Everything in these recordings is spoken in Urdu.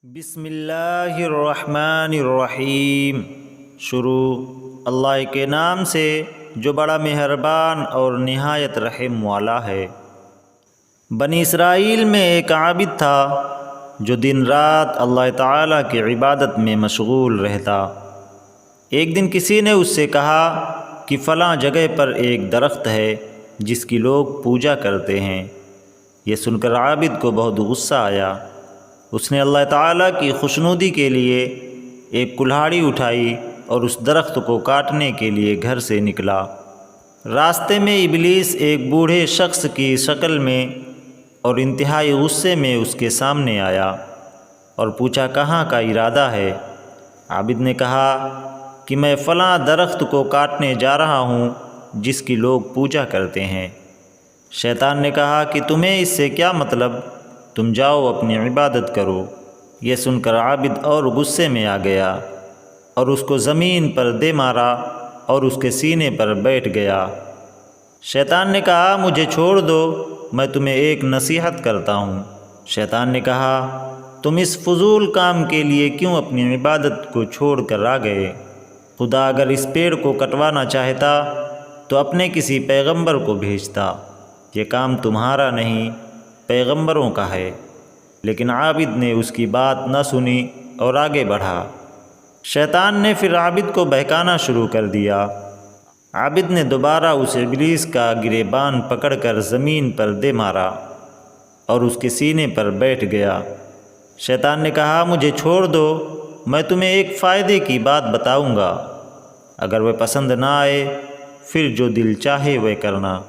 بسم اللہ الرحمن الرحیم۔ شروع اللہ کے نام سے جو بڑا مہربان اور نہایت رحم والا ہے۔ بنی اسرائیل میں ایک عابد تھا جو دن رات اللہ تعالیٰ کی عبادت میں مشغول رہتا۔ ایک دن کسی نے اس سے کہا کہ فلاں جگہ پر ایک درخت ہے جس کی لوگ پوجا کرتے ہیں۔ یہ سن کر عابد کو بہت غصہ آیا۔ اس نے اللہ تعالیٰ کی خوشنودی کے لیے ایک کلہاڑی اٹھائی اور اس درخت کو کاٹنے کے لیے گھر سے نکلا۔ راستے میں ابلیس ایک بوڑھے شخص کی شکل میں اور انتہائی غصے میں اس کے سامنے آیا اور پوچھا کہاں کا ارادہ ہے۔ عابد نے کہا کہ میں فلاں درخت کو کاٹنے جا رہا ہوں جس کی لوگ پوجا کرتے ہیں۔ شیطان نے کہا کہ تمہیں اس سے کیا مطلب، تم جاؤ اپنی عبادت کرو۔ یہ سن کر عابد اور غصے میں آ گیا اور اس کو زمین پر دے مارا اور اس کے سینے پر بیٹھ گیا۔ شیطان نے کہا مجھے چھوڑ دو، میں تمہیں ایک نصیحت کرتا ہوں۔ شیطان نے کہا تم اس فضول کام کے لیے کیوں اپنی عبادت کو چھوڑ کر آ گئے؟ خدا اگر اس پیڑ کو کٹوانا چاہتا تو اپنے کسی پیغمبر کو بھیجتا، یہ کام تمہارا نہیں پیغمبروں کا ہے۔ لیکن عابد نے اس کی بات نہ سنی اور آگے بڑھا۔ شیطان نے پھر عابد کو بہکانا شروع کر دیا۔ عابد نے دوبارہ اس ابلیس کا گریبان پکڑ کر زمین پر دے مارا اور اس کے سینے پر بیٹھ گیا۔ شیطان نے کہا مجھے چھوڑ دو، میں تمہیں ایک فائدے کی بات بتاؤں گا، اگر وہ پسند نہ آئے پھر جو دل چاہے وہ کرنا۔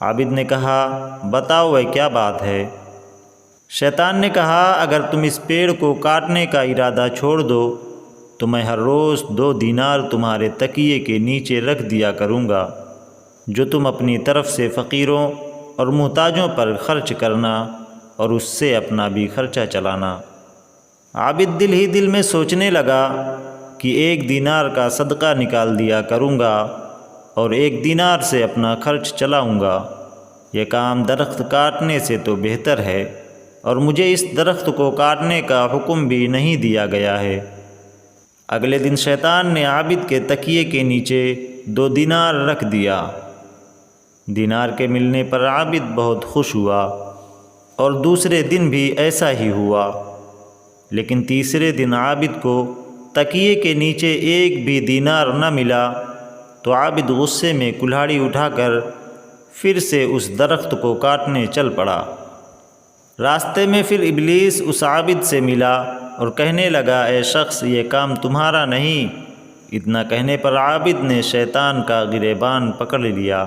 عابد نے کہا بتاؤ وہ کیا بات ہے؟ شیطان نے کہا اگر تم اس پیڑ کو کاٹنے کا ارادہ چھوڑ دو تو میں ہر روز 2 دینار تمہارے تکیے کے نیچے رکھ دیا کروں گا، جو تم اپنی طرف سے فقیروں اور محتاجوں پر خرچ کرنا اور اس سے اپنا بھی خرچہ چلانا۔ عابد دل ہی دل میں سوچنے لگا کہ 1 دینار کا صدقہ نکال دیا کروں گا اور 1 دینار سے اپنا خرچ چلاؤں گا۔ یہ کام درخت کاٹنے سے تو بہتر ہے، اور مجھے اس درخت کو کاٹنے کا حکم بھی نہیں دیا گیا ہے۔ اگلے دن شیطان نے عابد کے تکیے کے نیچے 2 دینار رکھ دیا۔ دینار کے ملنے پر عابد بہت خوش ہوا، اور دوسرے دن بھی ایسا ہی ہوا۔ لیکن تیسرے دن عابد کو تکیے کے نیچے 1 بھی دینار نہ ملا تو عابد غصے میں کلہاڑی اٹھا کر پھر سے اس درخت کو کاٹنے چل پڑا۔ راستے میں پھر ابلیس اس عابد سے ملا اور کہنے لگا اے شخص یہ کام تمہارا نہیں۔ اتنا کہنے پر عابد نے شیطان کا گریبان پکڑ لیا،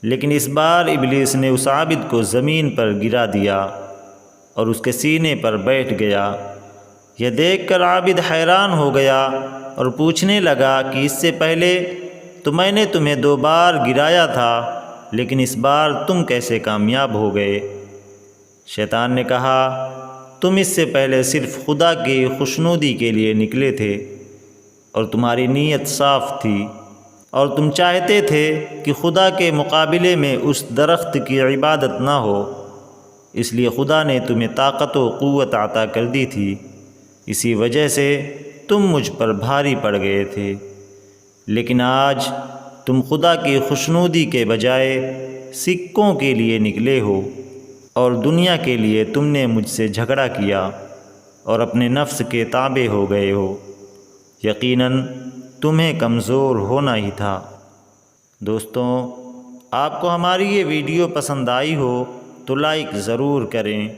لیکن اس بار ابلیس نے اس عابد کو زمین پر گرا دیا اور اس کے سینے پر بیٹھ گیا۔ یہ دیکھ کر عابد حیران ہو گیا اور پوچھنے لگا کہ اس سے پہلے تو میں نے تمہیں 2 بار گرایا تھا، لیکن اس بار تم کیسے کامیاب ہو گئے؟ شیطان نے کہا تم اس سے پہلے صرف خدا کی خوشنودی کے لیے نکلے تھے اور تمہاری نیت صاف تھی، اور تم چاہتے تھے کہ خدا کے مقابلے میں اس درخت کی عبادت نہ ہو، اس لیے خدا نے تمہیں طاقت و قوت عطا کر دی تھی، اسی وجہ سے تم مجھ پر بھاری پڑ گئے تھے۔ لیکن آج تم خدا کی خوشنودی کے بجائے سکوں کے لیے نکلے ہو، اور دنیا کے لیے تم نے مجھ سے جھگڑا کیا اور اپنے نفس کے تابع ہو گئے ہو۔ یقیناً تمہیں کمزور ہونا ہی تھا۔ دوستوں، آپ کو ہماری یہ ویڈیو پسند آئی ہو تو لائک ضرور کریں،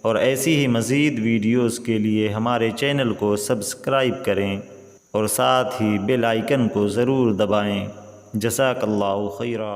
اور ایسی ہی مزید ویڈیوز کے لیے ہمارے چینل کو سبسکرائب کریں اور ساتھ ہی بیل آئیکن کو ضرور دبائیں۔ جزاک اللہ خیرا۔